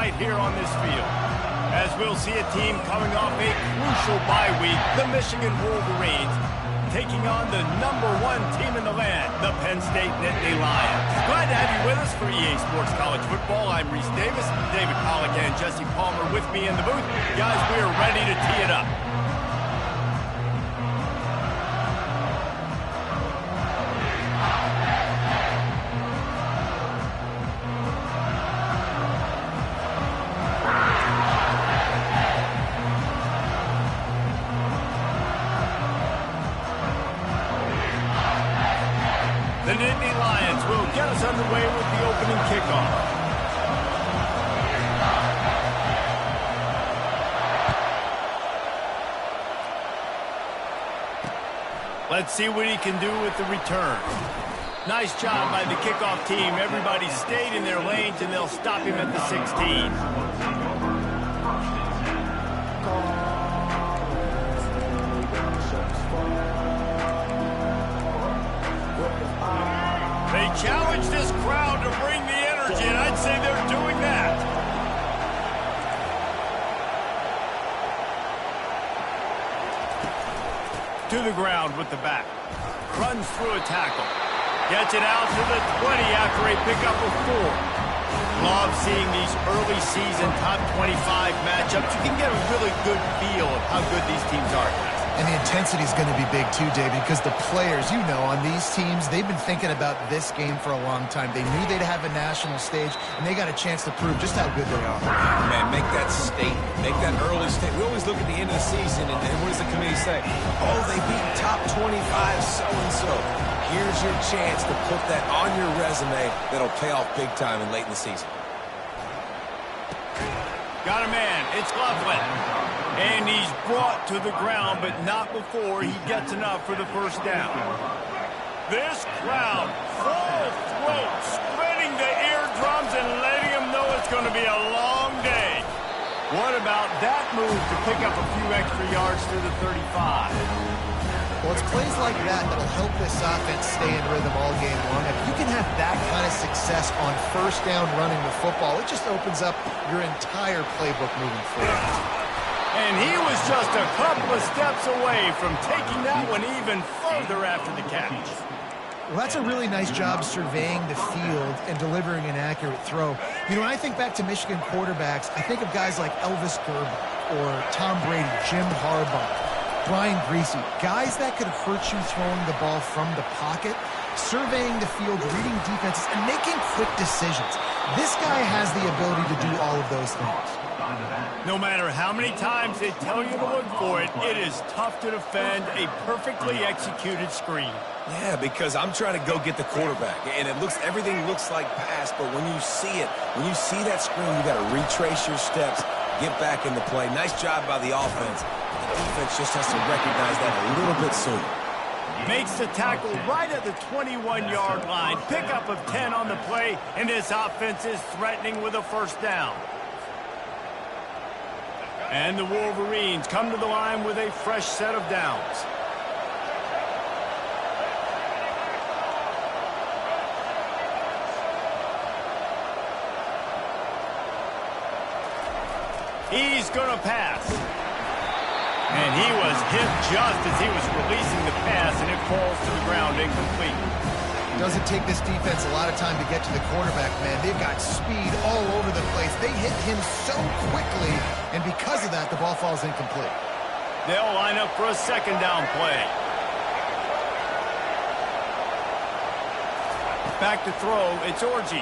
right here on this field. As we'll see a team coming off a crucial bye week, the Michigan Wolverines, taking on the #1 team in the land, the Penn State Nittany Lions. Glad to have you with us for EA Sports College Football. I'm Reese Davis, David Pollack and Jesse Palmer with me in the booth. Guys, we are ready to tee it up. The Nittany Lions will get us underway with the opening kickoff. Let's see what he can do with the return. Nice job by the kickoff team. Everybody stayed in their lanes, and they'll stop him at the 16. They challenge this crowd to bring the energy, and I'd say they're doing that. To the ground with the back. Runs through a tackle. Gets it out to the 20 after a pickup of 4. Love seeing these early season top 25 matchups. You can get a really good feel of how good these teams are. And the intensity is going to be big too, David, because the players, you know, on these teams, they've been thinking about this game for a long time. They knew they'd have a national stage, and they got a chance to prove just how good they are. Man, make that statement. Make that early statement. We always look at the end of the season, and what does the committee say? Oh, they beat top 25 so-and-so. Here's your chance to put that on your resume that'll pay off big time and late in the season. Got a man. It's Loveland. And he's brought to the ground, but not before he gets enough for the first down. This crowd, full throat, spreading the eardrums and letting them know it's going to be a long day. What about that move to pick up a few extra yards through the 35? Well, it's plays like that that'll help this offense stay in rhythm all game long. If you can have that kind of success on first down running the football, it just opens up your entire playbook moving forward. And he was just a couple of steps away from taking that one even further after the catch. Well, that's a really nice job surveying the field and delivering an accurate throw. You know, when I think back to Michigan quarterbacks, I think of guys like Elvis Gerber or Tom Brady, Jim Harbaugh, Brian Greasy, guys that could hurt you throwing the ball from the pocket, surveying the field, reading defenses, and making quick decisions. This guy has the ability to do all of those things. No matter how many times they tell you to look for it, it is tough to defend a perfectly executed screen. Yeah, because I'm trying to go get the quarterback, and everything looks like pass, but when you see it, when you see that screen, you got to retrace your steps, get back into play. Nice job by the offense. The defense just has to recognize that a little bit sooner. Makes the tackle right at the 21-yard line. Pickup of 10 on the play, and this offense is threatening with a first down. And the Wolverines come to the line with a fresh set of downs. He's going to pass. And he was hit just as he was releasing the pass, and it falls to the ground incomplete. Doesn't take this defense a lot of time to get to the quarterback, man. They've got speed all over the place. They hit him so quickly, and because of that, the ball falls incomplete. They'll line up for a second down play. Back to throw, it's Orji.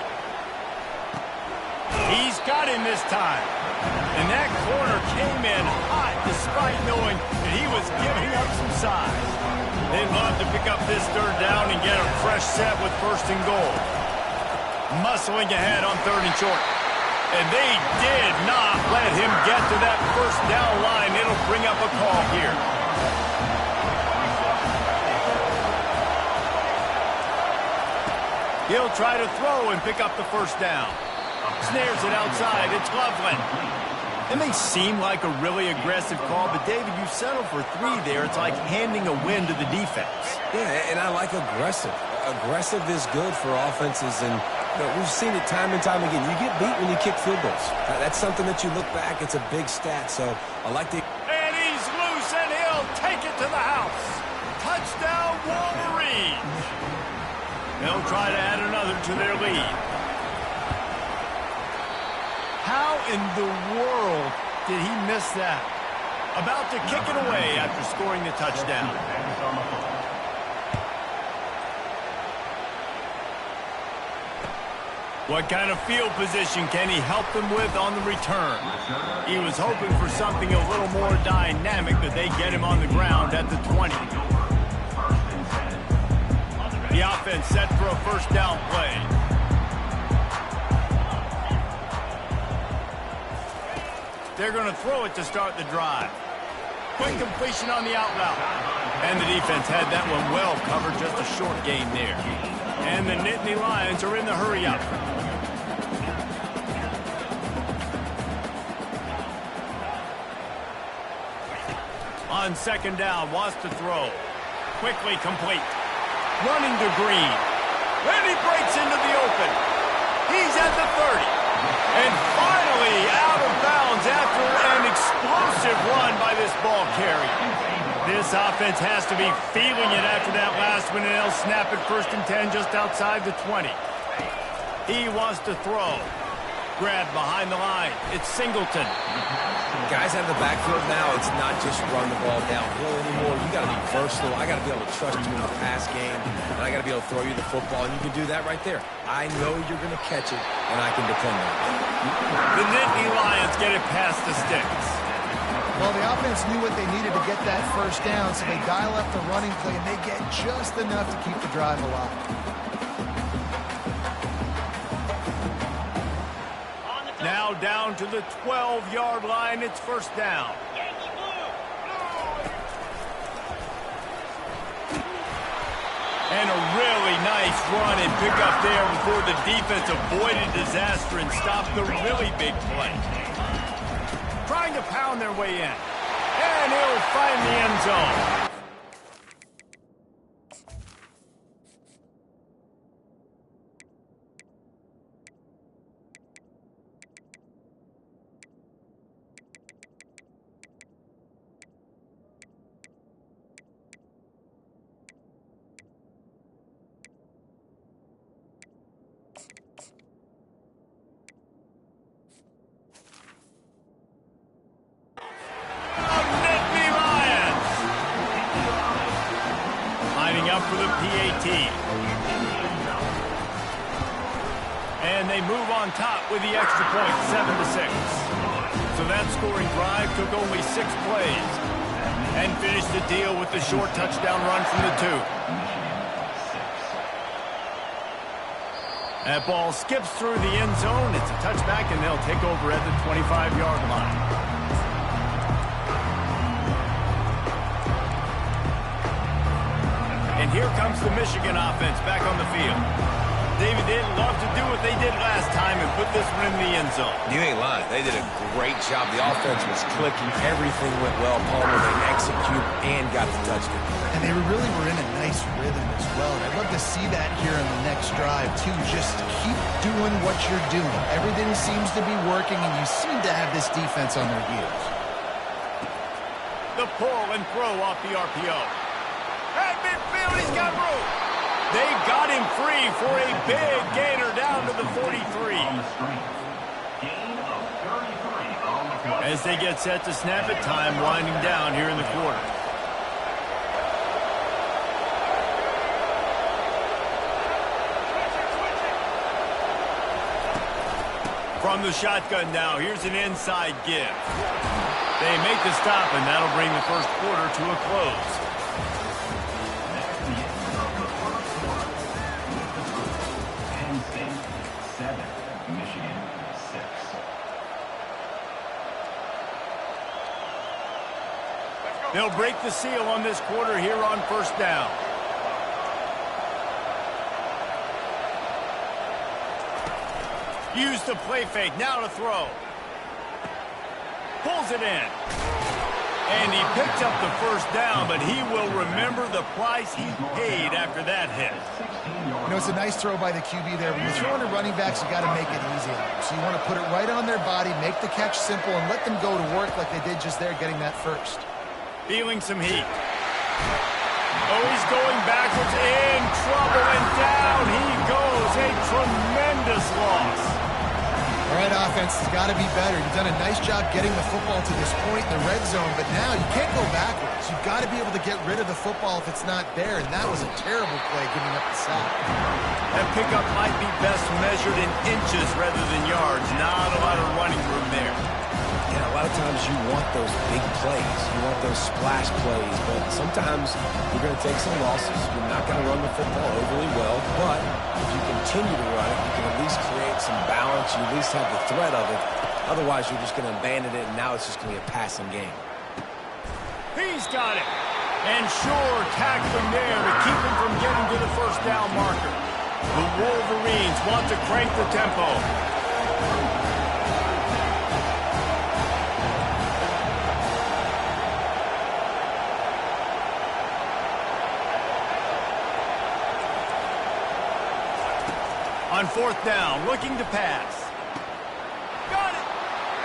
He's got him this time. And that corner came in hot despite knowing that he was giving up some size. They'd love to pick up this third down and get a fresh set with first and goal. Muscling ahead on 3rd and short. And they did not let him get to that first down line. It'll bring up a call here. He'll try to throw and pick up the first down. Snares it outside. It's Loveland. It may seem like a really aggressive call, but David, you settle for 3 there. It's like handing a win to the defense. Yeah, and I like aggressive. Aggressive is good for offenses, and We've seen it time and time again. You get beat when you kick field goals. That's something that you look back, it's a big stat. So I like to... And he's loose, and he'll take it to the house. Touchdown, Wolverines. They'll try to add another to their lead. How in the world did he miss that? About to kick it away after scoring the touchdown. What kind of field position can he help them with on the return? He was hoping for something a little more dynamic, but they get him on the ground at the 20. The offense set for a first down play. They're going to throw it to start the drive. Quick completion on the out route. And the defense had that one well covered, just a short gain there. And the Nittany Lions are in the hurry-up. On second down, wants to throw. Quickly complete. Running to Green. And he breaks into the open. He's at the 30. And finally out of bounds after an explosive run by this ball carrier. This offense has to be feeling it after that last one, and they'll snap it 1st and 10 just outside the 20. He wants to throw. Grab behind the line. It's Singleton. Guys out of the backfield now, it's not just run the ball downhill anymore. You got to be versatile. I got to be able to trust you in the pass game, and I got to be able to throw you the football, and you can do that right there. I know you're going to catch it, and I can depend on it. The Nittany Lions get it past the sticks. Well, the offense knew what they needed to get that first down, so they dial up the running play, and they get just enough to keep the drive alive. Now down to the 12-yard line. It's first down. And a really nice run and pickup there before the defense avoided disaster and stopped the really big play. Trying to pound their way in. And he'll find the end zone. For the PAT. And they move on top with the extra point, 7-6. So that scoring drive took only 6 plays and finished the deal with the short touchdown run from the 2. That ball skips through the end zone. It's a touchback, and they'll take over at the 25-yard line. And here comes the Michigan offense back on the field. David, they'd love to do what they did last time and put this one in the end zone. You ain't lying. They did a great job. The offense was clicking. Everything went well. Palmer, they execute and got the touchdown. And they really were in a nice rhythm as well. And I'd love to see that here in the next drive, too. Just keep doing what you're doing. Everything seems to be working, and you seem to have this defense on their heels. The pull and throw off the RPO. At midfield, he's got room. They got him free for a big gainer down to the 43. As they get set to snap it, time winding down here in the quarter. From the shotgun now, here's an inside give. They make the stop, and that'll bring the first quarter to a close. They'll break the seal on this quarter here on first down. Use the play fake, now to throw. Pulls it in. And he picks up the first down, but he will remember the price he paid after that hit. You know, it's a nice throw by the QB there. When you're throwing to running backs, you got to make it easy on them. So you want to put it right on their body, make the catch simple, and let them go to work like they did just there, getting that first. Feeling some heat. Oh, he's going backwards, in trouble, and down he goes. A tremendous loss. All right, offense, it's got to be better. You've done a nice job getting the football to this point in the red zone, but now you can't go backwards. You've got to be able to get rid of the football if it's not there, and that was a terrible play giving up the sack. That pickup might be best measured in inches rather than yards. Not a lot of running room there. Yeah, a lot of times you want those big plays. You want those splash plays, but sometimes you're going to take some losses. You're not going to run the football overly well, but if you continue to run it, you can at least create some balance. You at least have the threat of it. Otherwise, you're just going to abandon it, and now it's just going to be a passing game. He's got it. And sure, tackling there to keep him from getting to the first down marker. The Wolverines want to crank the tempo. On fourth down, looking to pass. Got it.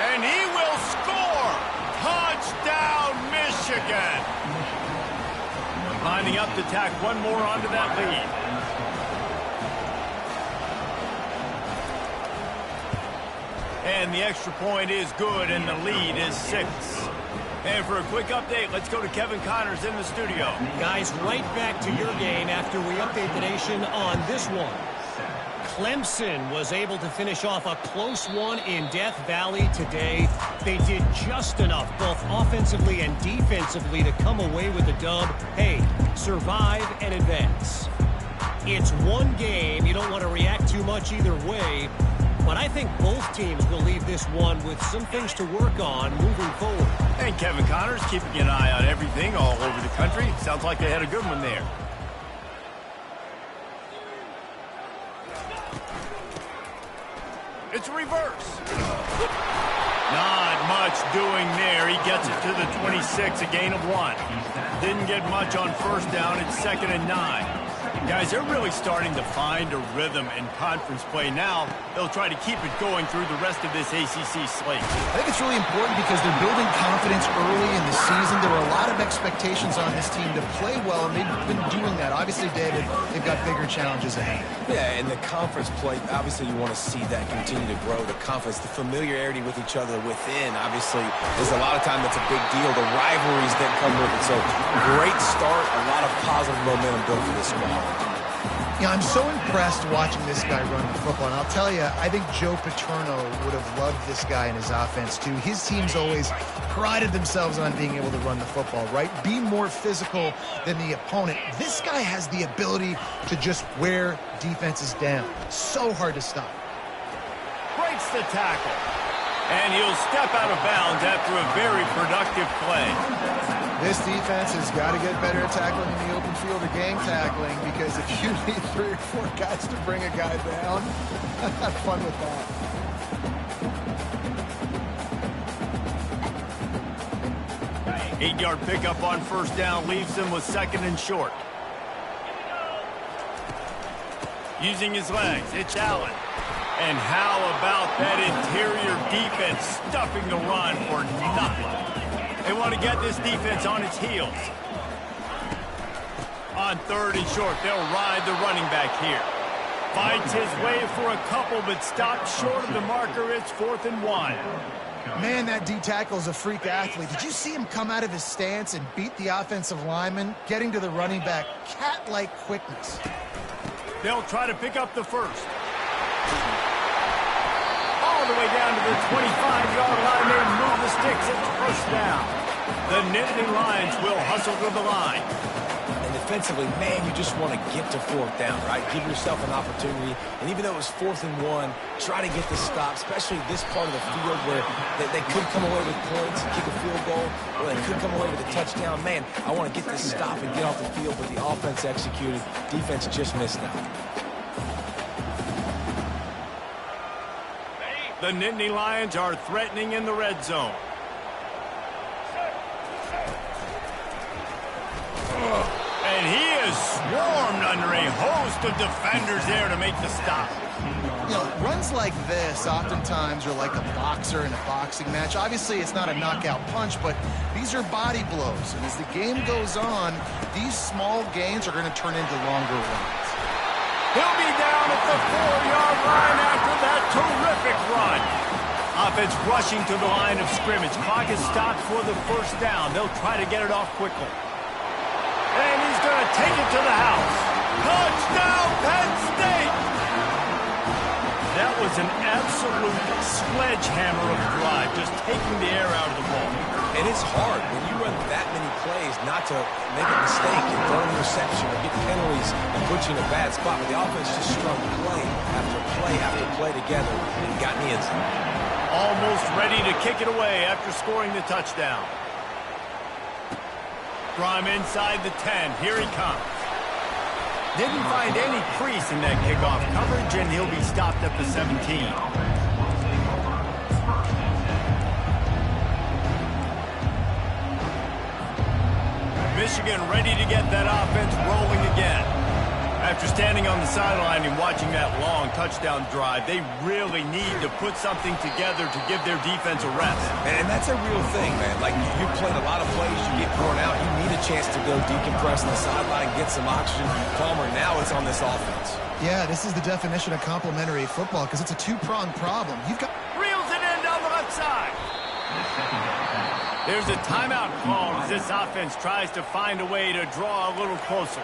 And he will score. Touchdown, Michigan. Lining up to tack one more onto that lead. And the extra point is good, and the lead is 6. And for a quick update, let's go to Kevin Connors in the studio. Guys, right back to your game after we update the nation on this one. Clemson was able to finish off a close one in Death Valley today. They did just enough, both offensively and defensively, to come away with the dub. Hey, survive and advance. It's one game. You don't want to react too much either way. But I think both teams will leave this one with some things to work on moving forward. And Kevin Connors keeping an eye on everything all over the country. Sounds like they had a good one there. It's a reverse. Not much doing there. He gets it to the 26, a gain of 1. Didn't get much on first down. It's 2nd and 9. Guys, they're really starting to find a rhythm in conference play now. They'll try to keep it going through the rest of this ACC slate. I think it's really important because they're building confidence early in the season. There are a lot of expectations on this team to play well, and they've been doing that. Obviously, David, they've got bigger challenges ahead. Yeah, and the conference play, obviously you want to see that continue to grow. The conference, the familiarity with each other within, obviously, there's a lot of time that's a big deal. The rivalries that come with it. So, great start, a lot of positive momentum built for this squad. Yeah, I'm so impressed watching this guy run the football. And I'll tell you, I think Joe Paterno would have loved this guy in his offense, too. His teams always prided themselves on being able to run the football, right? Be more physical than the opponent. This guy has the ability to just wear defenses down. So hard to stop. Breaks the tackle. And he'll step out of bounds after a very productive play. This defense has got to get better at tackling in the open field or game tackling, because if you need 3 or 4 guys to bring a guy down, have fun with that. 8-yard pickup on first down leaves him with 2nd and short. Using his legs, it's Allen. And how about that interior defense stuffing the run for nothing? They want to get this defense on its heels. On 3rd and short, they'll ride the running back here. Fights his way for a couple, but stops short of the marker. It's 4th and 1. Man, that D tackle is a freak athlete. Did you see him come out of his stance and beat the offensive lineman, getting to the running back? Cat-like quickness. They'll try to pick up the first. All the way down to the 25-yard line. They move the sticks. It's first down. The Nittany Lions will hustle to the line. And defensively, man, you just want to get to 4th down, right? Give yourself an opportunity. And even though it was 4th and 1, try to get the stop, especially this part of the field where they could come away with points, kick a field goal, or they could come away with a touchdown. Man, I want to get this stop and get off the field, but the offense executed. Defense just missed out. The Nittany Lions are threatening in the red zone. And he is swarmed under a host of defenders there to make the stop. You know, runs like this oftentimes are like a boxer in a boxing match. Obviously, it's not a knockout punch, but these are body blows. And as the game goes on, these small gains are going to turn into longer runs. He'll be down at the 4-yard line after that terrific run. Offense rushing to the line of scrimmage. Clock is stopped for the first down. They'll try to get it off quickly. And he's going to take it to the house. Touchdown, Penn State! That was an absolute sledgehammer of a drive, just taking the air out of the ball. And it's hard when you run that many plays not to make a mistake and throw an interception or get penalties and put you in a bad spot. But the offense just strung play after play after play together and got in the end zone. Almost ready to kick it away after scoring the touchdown. From inside the 10, here he comes. Didn't find any crease in that kickoff coverage, and he'll be stopped at the 17. Michigan ready to get that offense rolling again. After standing on the sideline and watching that long touchdown drive, they really need to put something together to give their defense a rest. And that's a real thing, man. Like, you played a lot of plays, you get worn out, you need a chance to go decompress on the sideline, get some oxygen. Palmer, now it's on this offense. Yeah, this is the definition of complementary football because it's a two-pronged problem. You've got Reels it in down the left side. There's a timeout called as this offense tries to find a way to draw a little closer.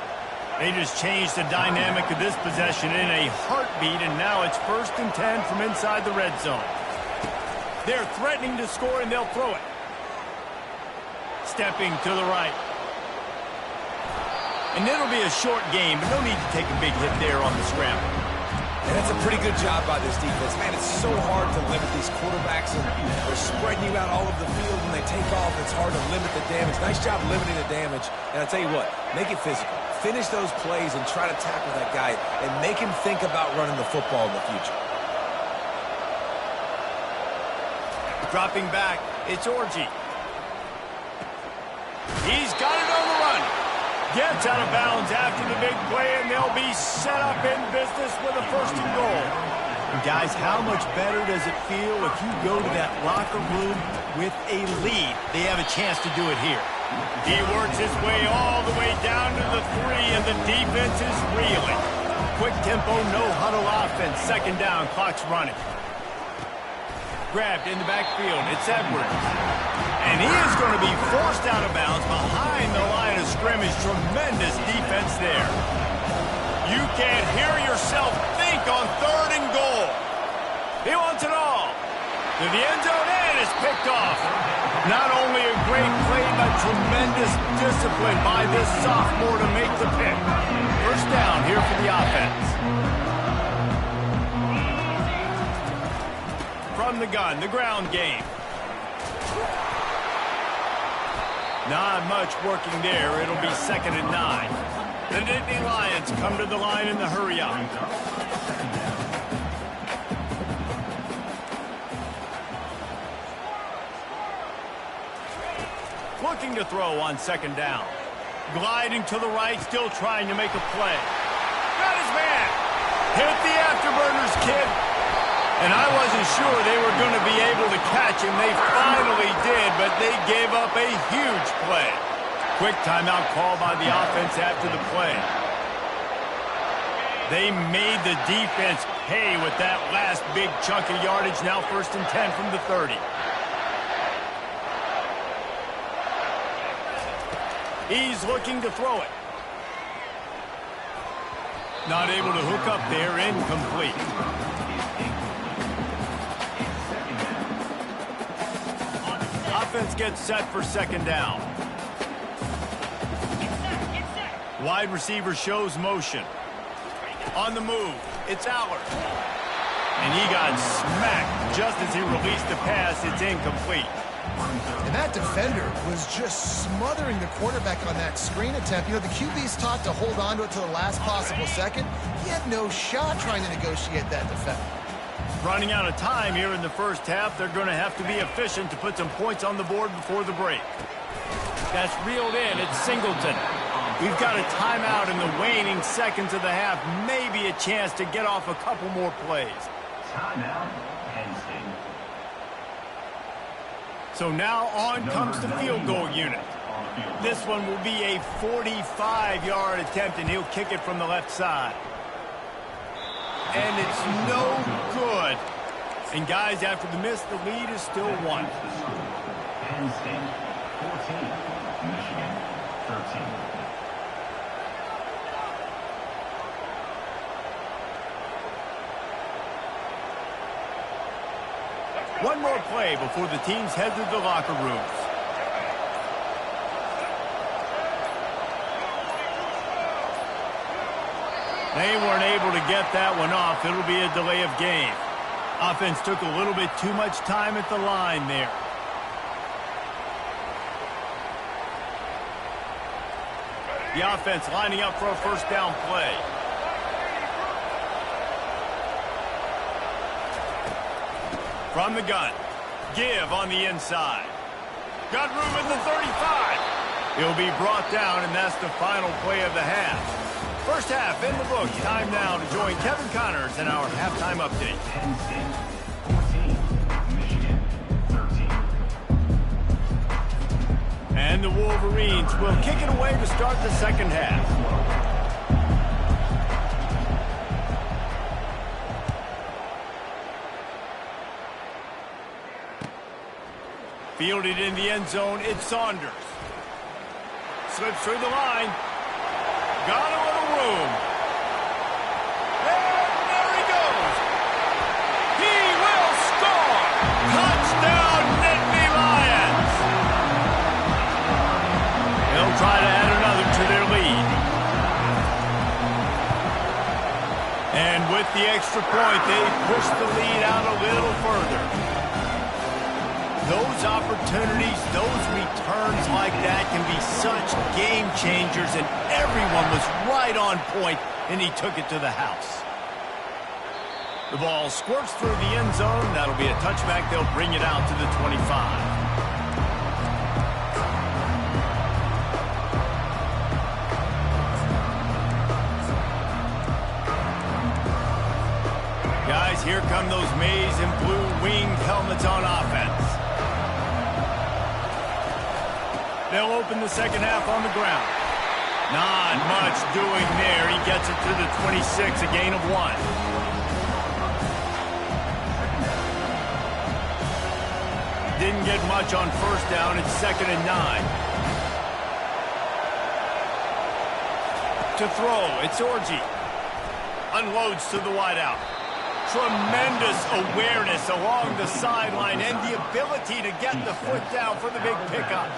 They just changed the dynamic of this possession in a heartbeat, and now it's 1st and 10 from inside the red zone. They're threatening to score, and they'll throw it. Stepping to the right. And it'll be a short game, but no need to take a big hit there on the scramble. And that's a pretty good job by this defense. Man, it's so hard to limit these quarterbacks, and they're spreading you out all over the field. When they take off, it's hard to limit the damage. Nice job limiting the damage. And I'll tell you what, make it physical. Finish those plays and try to tackle that guy and make him think about running the football in the future. Dropping back, it's Orji. He's got it on the run. Gets out of bounds after the big play, and they'll be set up in business with a 1st and goal. And guys, how much better does it feel if you go to that locker room with a lead? They have a chance to do it here. He works his way all the way down to the 3, and the defense is reeling. Quick tempo, no huddle offense. 2nd down, clock's running. Grabbed in the backfield, it's Edwards. And he is going to be forced out of bounds behind the line of scrimmage. Tremendous defense there. You can't hear yourself think on 3rd and goal. He wants it all. To the end zone, and it's picked off. Not only a great play, but tremendous discipline by this sophomore to make the pick. 1st down here for the offense. From the gun, the ground game. Not much working there. It'll be 2nd and 9. The Nittany Lions come to the line in the hurry-up. Looking to throw on 2nd down. Gliding to the right, still trying to make a play. Got his man. Hit the afterburners, kid. And I wasn't sure they were going to be able to catch him. They finally did, but they gave up a huge play. Quick timeout call by the offense after the play. They made the defense pay with that last big chunk of yardage. Now 1st and 10 from the 30. He's looking to throw it. Not able to hook up there, incomplete. Offense gets set for 2nd down. Wide receiver shows motion. On the move, it's Allard. And he got smacked just as he released the pass. It's incomplete. And that defender was just smothering the quarterback on that screen attempt. You know, the QB's taught to hold on to it to the last possible second. He had no shot trying to negotiate that defender. Running out of time here in the 1st half. They're going to have to be efficient to put some points on the board before the break. That's reeled in. It's Singleton. We've got a timeout in the waning seconds of the half. Maybe a chance to get off a couple more plays. Timeout, Penn State. So now on comes the field goal unit. This one will be a 45-yard attempt, and he'll kick it from the left side. And it's no good. And guys, after the miss, the lead is still 1. Penn State 14, Michigan 13. One more play before the teams head to the locker rooms. They weren't able to get that one off. It'll be a delay of game. Offense took a little bit too much time at the line there. The offense lining up for a first down play. From the gun. Give on the inside. Got room at the 35. He'll be brought down, and that's the final play of the half. First half in the books. Time now to join Kevin Connors in our halftime update. Penn State 14, Michigan 13. And the Wolverines will kick it away to start the second half. Fielded in the end zone, it's Saunders. Slips through the line. Got a little room. And there he goes. He will score. Touchdown, Nittany Lions. They'll try to add another to their lead. And with the extra point, they push the lead out a little further. Those opportunities, those returns like that can be such game changers, and everyone was right on point, and he took it to the house. The ball squirts through the end zone. That'll be a touchback. They'll bring it out to the 25. Guys, here come those maize and blue winged helmets on offense. They'll open the second half on the ground. Not much doing there. He gets it to the 26, a gain of 1. Didn't get much on first down. It's 2nd and 9. To throw, it's Orji. Unloads to the wideout. Tremendous awareness along the sideline and the ability to get the foot down for the big pickup.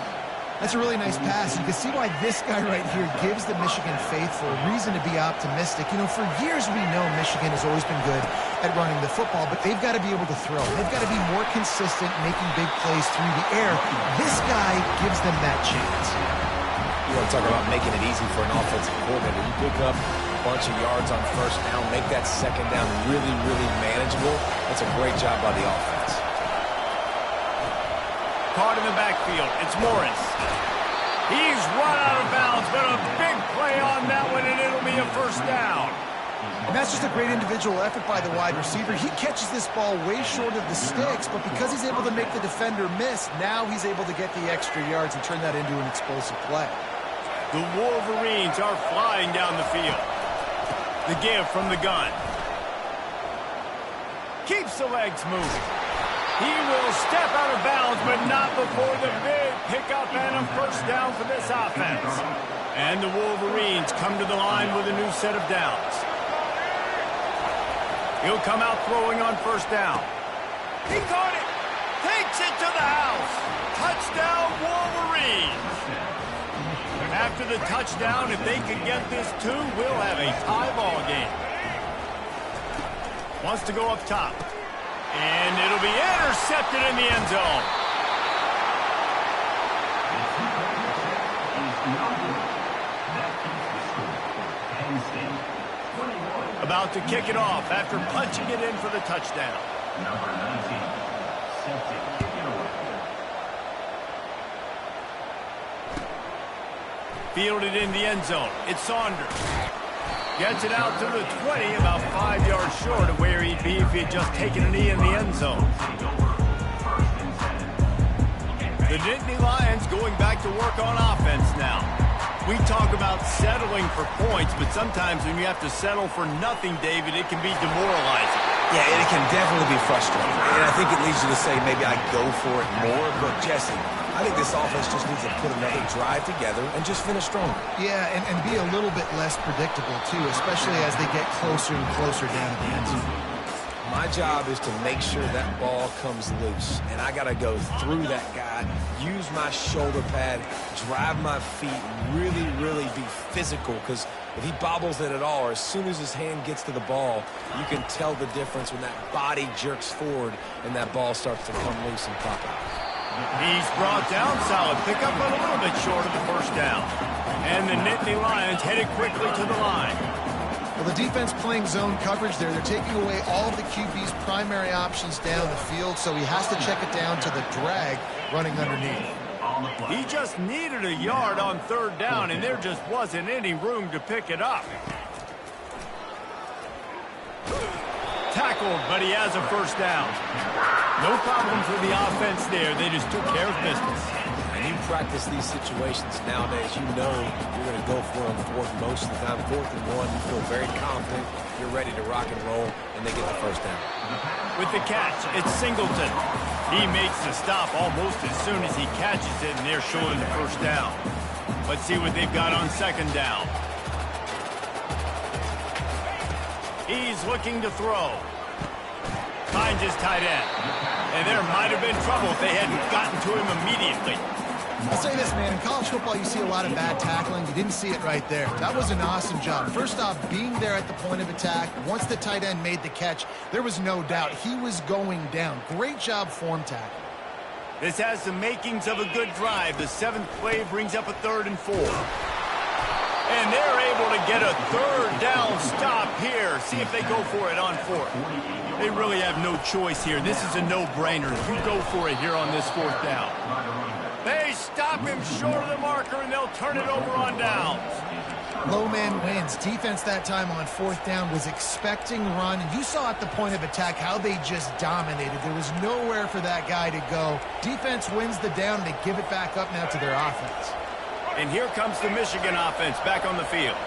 That's a really nice pass. You can see why this guy right here gives the Michigan faithful a reason to be optimistic. You know, for years we know Michigan has always been good at running the football, but they've got to be able to throw. They've got to be more consistent, making big plays through the air. This guy gives them that chance. You want to talk about making it easy for an offensive coordinator. You pick up a bunch of yards on first down, make that second down really, really manageable. That's a great job by the offense. Caught in the backfield. It's Morris. He's run out of bounds, but a big play on that one, and it'll be a first down. And that's just a great individual effort by the wide receiver. He catches this ball way short of the sticks, but because he's able to make the defender miss, now he's able to get the extra yards and turn that into an explosive play. The Wolverines are flying down the field. The give from the gun. Keeps the legs moving. He will step out of bounds, but not before the big pickup and a first down for this offense. And the Wolverines come to the line with a new set of downs. He'll come out throwing on first down. He caught it. Takes it to the house. Touchdown, Wolverines. After the touchdown, if they can get this too, we'll have a tie ball game. Wants to go up top. And it'll be intercepted in the end zone. About to kick it off after punching it in for the touchdown. Number 19, set to kick it away. Fielded in the end zone. It's Saunders. Gets it out to the 20, about 5 yards short of where he'd be if he had just taken a knee in the end zone. The Nittany Lions going back to work on offense now. We talk about settling for points, but sometimes when you have to settle for nothing, David, it can be demoralizing. Yeah, and it can definitely be frustrating. And I think it leads you to say maybe I go for it more. But, Jesse, I think this offense just needs to put another drive together and just finish stronger. Yeah, and be a little bit less predictable, too, especially as they get closer and closer down at the end zone. My job is to make sure that ball comes loose, and I got to go through that guy, use my shoulder pad, drive my feet, really, really be physical, because if he bobbles it at all, or as soon as his hand gets to the ball, you can tell the difference when that body jerks forward and that ball starts to come loose and pop out. He's brought down, solid pickup, but a little bit short of the first down. And the Nittany Lions headed quickly to the line. Well, the defense playing zone coverage there. They're taking away all of the QB's primary options down the field, so he has to check it down to the drag running underneath. He just needed a yard on third down, and there just wasn't any room to pick it up. Tackled, but he has a first down. No problem for the offense there. They just took care of business. And you practice these situations nowadays, you know you're going to go for them fourth most of the time. 4th and 1, you feel very confident. You're ready to rock and roll, and they get the first down. With the catch, it's Singleton. He makes the stop almost as soon as he catches it, and they're showing the first down. Let's see what they've got on second down. He's looking to throw. Finds his tight end. And there might have been trouble if they hadn't gotten to him immediately. I'll say this, man. In college football, you see a lot of bad tackling. You didn't see it right there. That was an awesome job. First off, being there at the point of attack. Once the tight end made the catch, there was no doubt he was going down. Great job form tackle. This has the makings of a good drive. The 7th play brings up a 3rd and 4. And they're able to get a third down stop here. See if they go for it on 4th. They really have no choice here. This is a no-brainer. You go for it here on this 4th down. They stop him short of the marker, and they'll turn it over on downs. Low man wins. Defense that time on 4th down was expecting run. And you saw at the point of attack how they just dominated. There was nowhere for that guy to go. Defense wins the down. They give it back up now to their offense. And here comes the Michigan offense back on the field.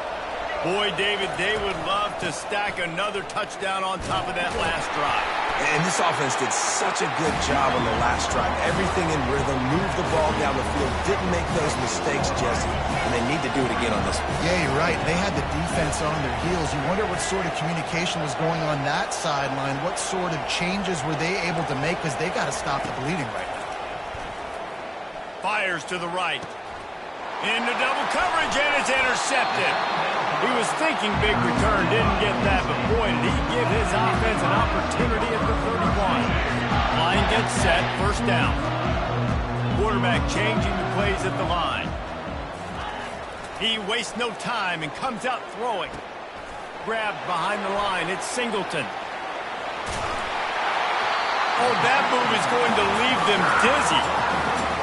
Boy, David, they would love to stack another touchdown on top of that last drive. And this offense did such a good job on the last drive. Everything in rhythm, moved the ball down the field, didn't make those mistakes, Jesse, and they need to do it again on this one. Yeah, you're right. They had the defense on their heels. You wonder what sort of communication was going on that sideline. What sort of changes were they able to make, because they got to stop the bleeding right now. Fires to the right. Into double coverage, and it's intercepted. He was thinking big return, didn't get that, but boy, did he give his offense an opportunity at the 31. Line gets set, first down. Quarterback changing the plays at the line. He wastes no time and comes out throwing. Grabbed behind the line, it's Singleton. Oh, that move is going to leave them dizzy.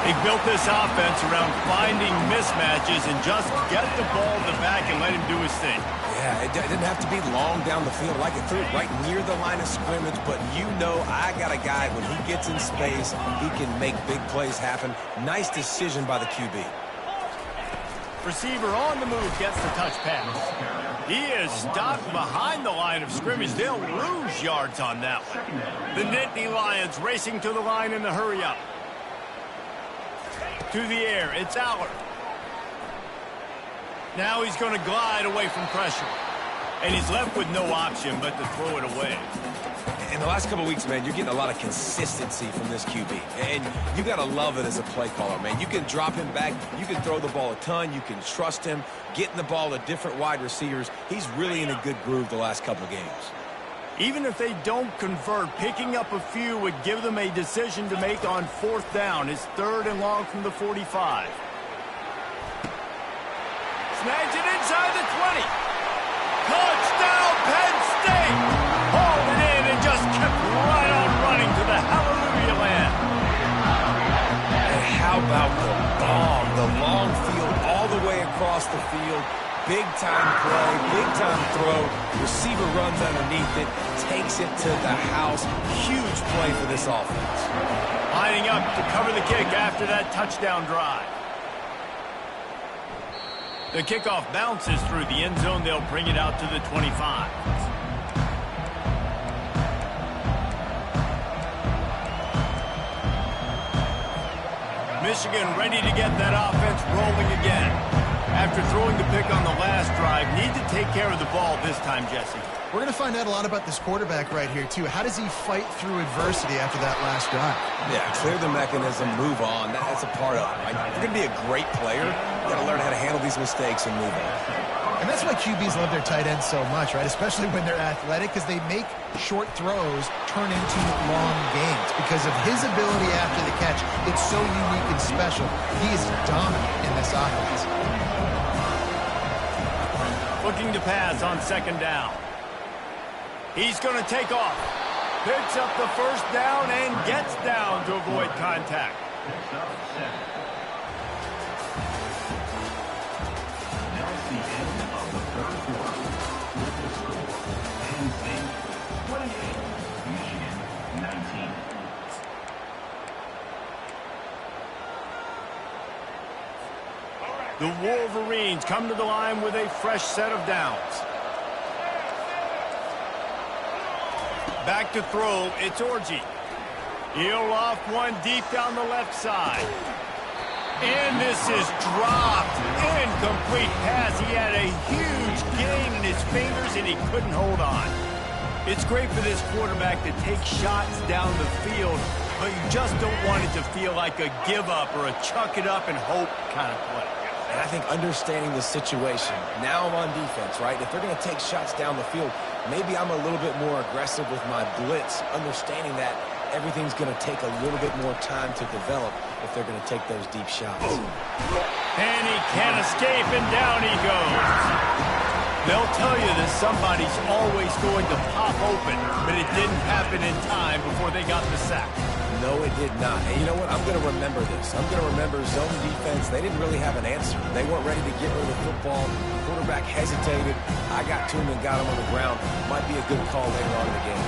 They built this offense around finding mismatches and just get the ball in the back and let him do his thing. Yeah, it didn't have to be long down the field. Like it threw it right near the line of scrimmage, but you know I got a guy, when he gets in space, he can make big plays happen. Nice decision by the QB. Receiver on the move gets the touch pass. He is stopped behind the line of scrimmage. They'll lose yards on that one. The Nittany Lions racing to the line in the hurry-up. To the air, it's Aller. Now he's going to glide away from pressure. And he's left with no option but to throw it away. In the last couple of weeks, man, you're getting a lot of consistency from this QB. And you got to love it as a play caller, man. You can drop him back. You can throw the ball a ton. You can trust him. Getting the ball to different wide receivers. He's really in a good groove the last couple of games. Even if they don't convert, picking up a few would give them a decision to make on 4th down. It's 3rd and long from the 45. Snags it inside the 20. Touchdown, Penn State! Hauled it in and just kept right on running to the hallelujah land. And how about the bomb? The long field all the way across across the field. Big-time play, big-time throw. Receiver runs underneath it, takes it to the house. Huge play for this offense. Lining up to cover the kick after that touchdown drive. The kickoff bounces through the end zone. They'll bring it out to the 25. Michigan ready to get that offense rolling again. After throwing the pick on the last drive, need to take care of the ball this time, Jesse. We're going to find out a lot about this quarterback right here, too. How does he fight through adversity after that last drive? Yeah, clear the mechanism, move on. That's a part of it, right? If you're going to be a great player, you got to learn how to handle these mistakes and move on. And that's why QBs love their tight ends so much, right? Especially when they're athletic, because they make short throws turn into long gains. Because of his ability after the catch, it's so unique and special. He is dominant in this offense. Looking to pass on second down. He's going to take off. Picks up the first down and gets down to avoid contact. Picks up 7. Now it's the end of the third quarter. With the score, Penn State 28, Michigan 19. The Wolverines come to the line with a fresh set of downs. Back to throw, it's Orji. He'll off one deep down the left side. And this is dropped. Incomplete pass. He had a huge gain in his fingers and he couldn't hold on. It's great for this quarterback to take shots down the field, but you just don't want it to feel like a give up or a chuck it up and hope kind of play. And I think understanding the situation, now I'm on defense, right? If they're going to take shots down the field, maybe I'm a little bit more aggressive with my blitz, understanding that everything's going to take a little bit more time to develop if they're going to take those deep shots. And he can't escape, and down he goes. They'll tell you that somebody's always going to pop open, but it didn't happen in time before they got the sack. No, it did not. And you know what? I'm going to remember this. I'm going to remember zone defense. They didn't really have an answer. They weren't ready to get rid of the football. Quarterback hesitated. I got to him and got him on the ground. Might be a good call later on in the game.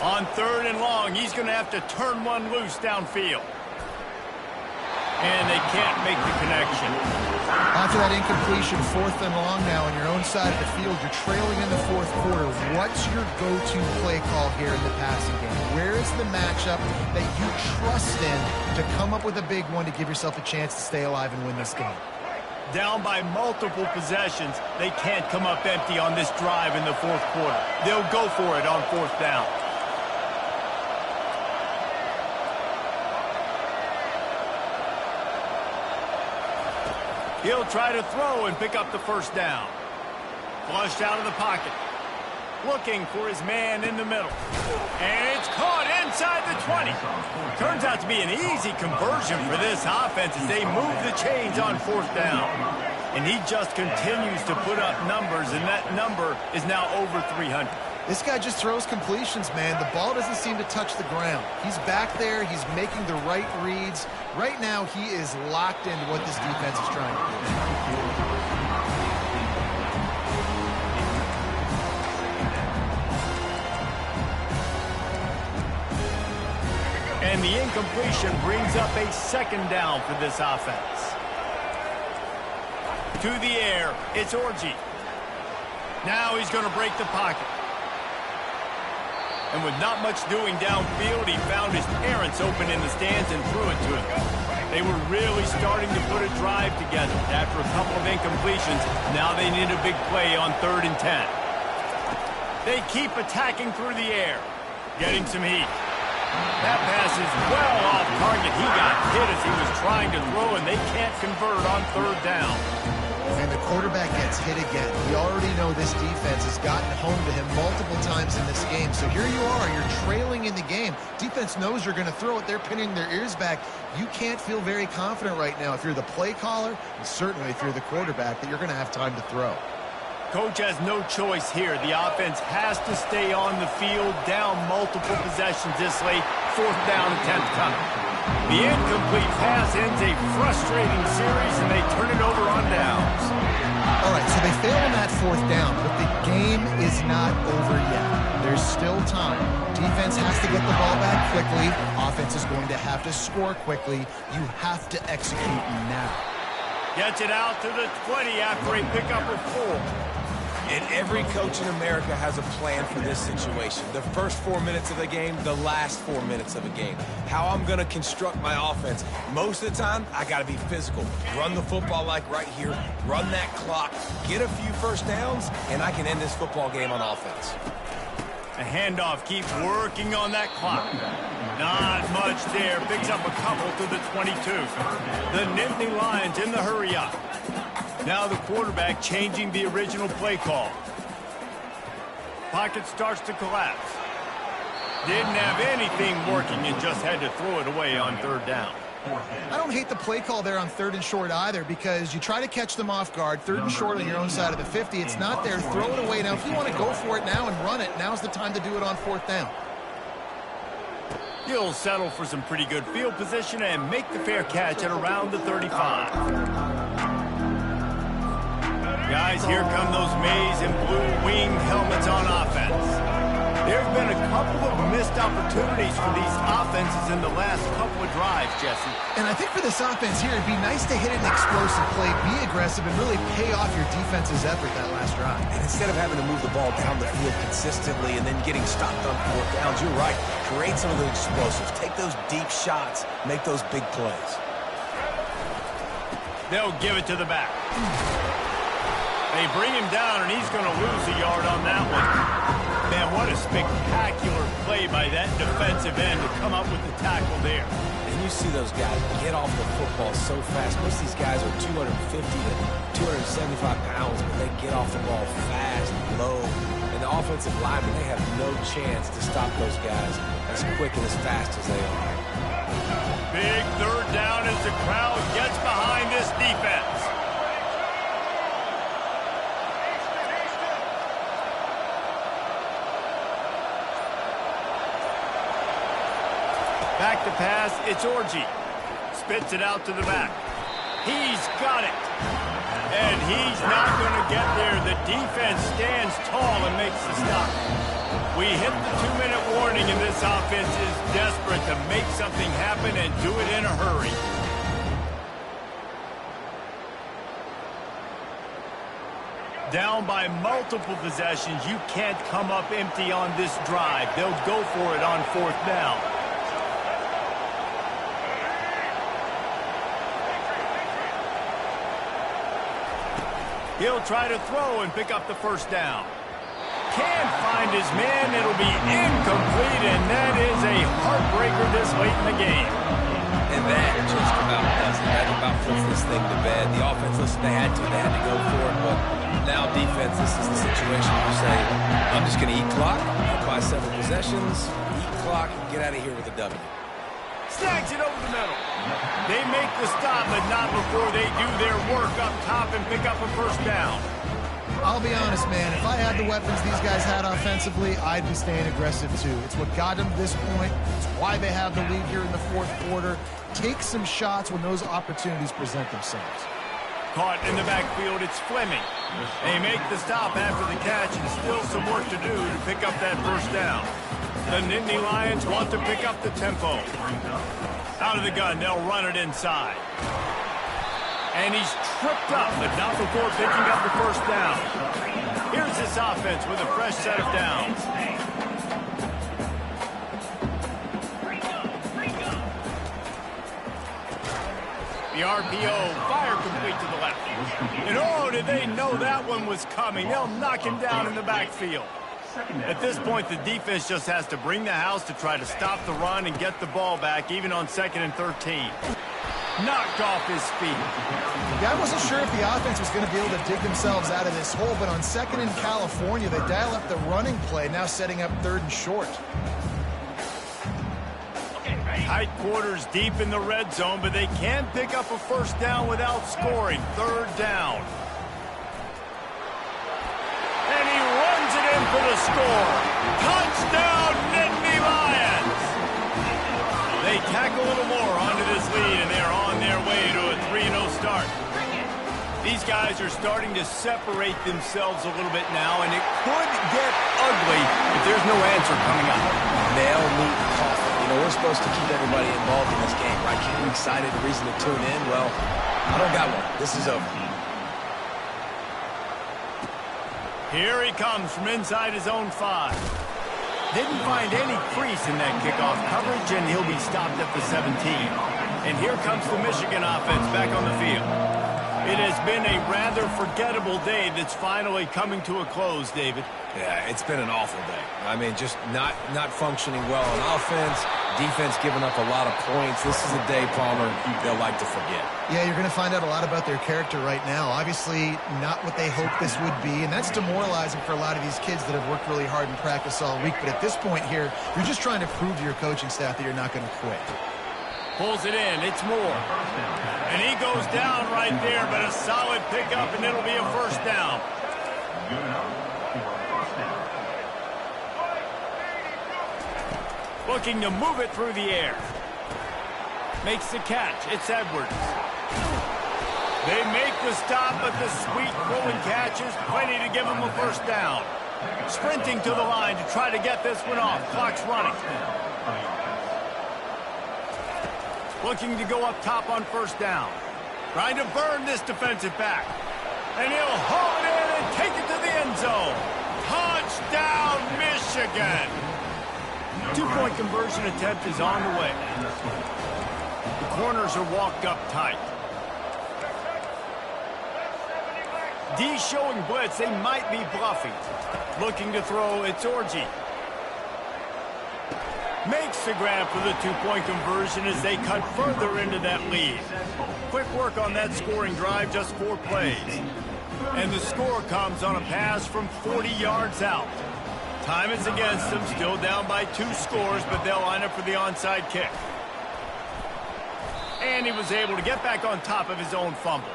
On third and long, he's going to have to turn one loose downfield. And they can't make the connection. After that incompletion, fourth and long now on your own side of the field, you're trailing in the fourth quarter. What's your go-to play call here in the passing game? Where is the matchup that you trust in to come up with a big one to give yourself a chance to stay alive and win this game? Down by multiple possessions, they can't come up empty on this drive in the fourth quarter. They'll go for it on fourth down. He'll try to throw and pick up the first down. Flushed out of the pocket. Looking for his man in the middle. And it's caught inside the 20. Turns out to be an easy conversion for this offense as they move the chains on fourth down. And he just continues to put up numbers, and that number is now over 300. This guy just throws completions, man. The ball doesn't seem to touch the ground. He's back there. He's making the right reads. Right now, he is locked into what this defense is trying to do. And the incompletion brings up a second down for this offense. To the air, it's Orji. Now he's going to break the pocket. And with not much doing downfield, he found his parents open in the stands and threw it to him. They were really starting to put a drive together. After a couple of incompletions, now they need a big play on 3rd and 10. They keep attacking through the air, getting some heat. That pass is well off target. He got hit as he was trying to throw, and they can't convert on 3rd down. And the quarterback gets hit again. We already know this defense has gotten home to him multiple times in this game. So here you are, you're trailing in the game. Defense knows you're going to throw it. They're pinning their ears back. You can't feel very confident right now if you're the play caller, and certainly if you're the quarterback, that you're going to have time to throw. Coach has no choice here. The offense has to stay on the field, down multiple possessions this late. 4th down attempt coming. The incomplete pass ends a frustrating series, and they turn it over on downs. All right, so they fail on that 4th down, but the game is not over yet. There's still time. Defense has to get the ball back quickly. Offense is going to have to score quickly. You have to execute now. Gets it out to the 20 after a pickup of 4. And every coach in America has a plan for this situation. The first 4 minutes of the game, the last 4 minutes of a game. How I'm going to construct my offense. Most of the time, I got to be physical. Run the football like right here. Run that clock. Get a few first downs, and I can end this football game on offense. The handoff keeps working on that clock. Not much there. Picks up a couple to the 22. The Nittany Lions in the hurry up. Now the quarterback changing the original play call. Pocket starts to collapse. Didn't have anything working and just had to throw it away on 3rd down. I don't hate the play call there on 3rd and short either, because you try to catch them off guard. 3rd and short on your own side of the 50. It's not there. Throw it away. Now, if you want to go for it now and run it, now's the time to do it on 4th down. He'll settle for some pretty good field position and make the fair catch at around the 35. Guys, here come those maize and blue wing helmets on offense. There have been a couple of missed opportunities for these offenses in the last couple of drives, Jesse. And I think for this offense here, it'd be nice to hit an explosive play, be aggressive, and really pay off your defense's effort that last drive. And instead of having to move the ball down the field consistently and then getting stopped on 4th downs, you're right. Create some of the explosives. Take those deep shots. Make those big plays. They'll give it to the back. They bring him down, and he's going to lose a yard on that one. Man, what a spectacular play by that defensive end to come up with the tackle there. And you see those guys get off the football so fast. Most of these guys are 250 to 275 pounds, but they get off the ball fast, low. And the offensive linemen, they have no chance to stop those guys as quick and as fast as they are. Big 3rd down as the crowd gets behind this defense. Back to pass, it's Orji. Spits it out to the back. He's got it. And he's not going to get there. The defense stands tall and makes the stop. We hit the 2-minute warning, and this offense is desperate to make something happen and do it in a hurry. Down by multiple possessions, you can't come up empty on this drive. They'll go for it on 4th down. He'll try to throw and pick up the 1st down. Can't find his man. It'll be incomplete, and that is a heartbreaker this late in the game. And that just about does it. That about puts this thing to bed. The offense, listen, they had to go for it, but now defense, this is the situation you say, I'm just going to eat clock, by several possessions, eat clock, get out of here with a W. Snags it over the middle. They make the stop, but not before they do their work up top and pick up a 1st down. I'll be honest, man. If I had the weapons these guys had offensively, I'd be staying aggressive too. It's what got them to this point. It's why they have the lead here in the 4th quarter. Take some shots when those opportunities present themselves. Caught in the backfield, it's Fleming. They make the stop after the catch, and still some work to do to pick up that 1st down. The Nittany Lions want to pick up the tempo. Out of the gun, they'll run it inside. And he's tripped up, but not before picking up the 1st down. Here's this offense with a fresh set of downs. The RPO, fire complete to the left. And oh, did they know that one was coming. They'll knock him down in the backfield. At this point, the defense just has to bring the house to try to stop the run and get the ball back, even on 2nd and 13. Knocked off his feet. Yeah, I wasn't sure if the offense was going to be able to dig themselves out of this hole, but on 2nd in California, they dial up the running play, now setting up 3rd and short. Tight quarters deep in the red zone, but they can pick up a 1st down without scoring. 3rd down. score. Touchdown, Nittany Lions. They tack a little more onto this lead, and they're on their way to a 3-0 start. These guys are starting to separate themselves a little bit now, and it could get ugly if there's no answer coming up. Nail, meat, coffee. You know, we're supposed to keep everybody involved in this game, right? Keep them excited, a reason to tune in. Well, I don't got one. This is over. Here he comes from inside his own 5. Didn't find any crease in that kickoff coverage, and he'll be stopped at the 17. And here comes the Michigan offense back on the field. It has been a rather forgettable day that's finally coming to a close, David. Yeah, it's been an awful day. I mean, just not functioning well on offense, defense giving up a lot of points. This is a day, Palmer, they'll like to forget. Yeah, you're going to find out a lot about their character right now. Obviously, not what they hoped this would be, and that's demoralizing for a lot of these kids that have worked really hard in practice all week. But at this point here, you're just trying to prove to your coaching staff that you're not going to quit. Pulls it in. It's Moore. And he goes down right there, but a solid pickup, and it'll be a first down. Good enough for a first down. Looking to move it through the air. Makes the catch. It's Edwards. They make the stop, but the sweet throwing catch is plenty to give them a first down. Sprinting to the line to try to get this one off. Clock's running. Looking to go up top on first down. Trying to burn this defensive back. And he'll haul it in and take it to the end zone. Touchdown, Michigan. 2-point conversion attempt is on the way. The corners are walked up tight. D showing blitz. They might be bluffing. Looking to throw. It's Orji. Makes the grab for the 2-point conversion as they cut further into that lead. Quick work on that scoring drive, just 4 plays. And the score comes on a pass from 40 yards out. Time is against them, still down by 2 scores, but they'll line up for the onside kick. And he was able to get back on top of his own fumble.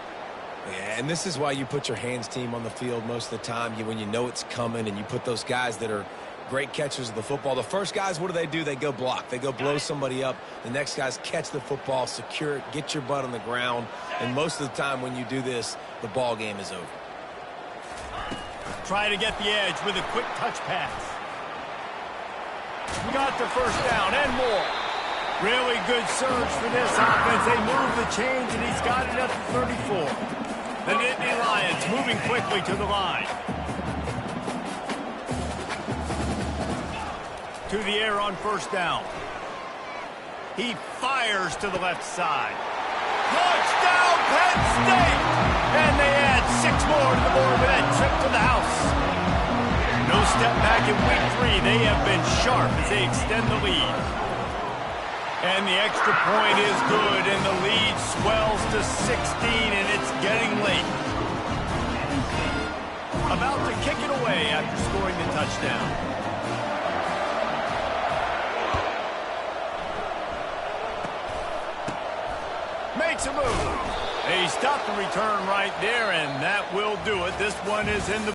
Yeah, and this is why you put your hands team on the field most of the time, when you know it's coming, and you put those guys that are great catchers of the football. The first guys, what do? They go block. They go blow somebody up. The next guys catch the football, secure it, get your butt on the ground. And most of the time when you do this, the ball game is over. Try to get the edge with a quick touch pass. Got the first down and more. Really good surge for this offense. They move the chains, and he's got it at the 34. The Nittany Lions moving quickly to the line. To the air on first down. He fires to the left side. Touchdown, Penn State! And they add 6 more to the board with that trip to the house. No step back in week 3. They have been sharp as they extend the lead. And the extra point is good, and the lead swells to 16, and it's getting late. About to kick it away after scoring the touchdown. Makes a move. They stop the return right there, and that will do it. This one is in the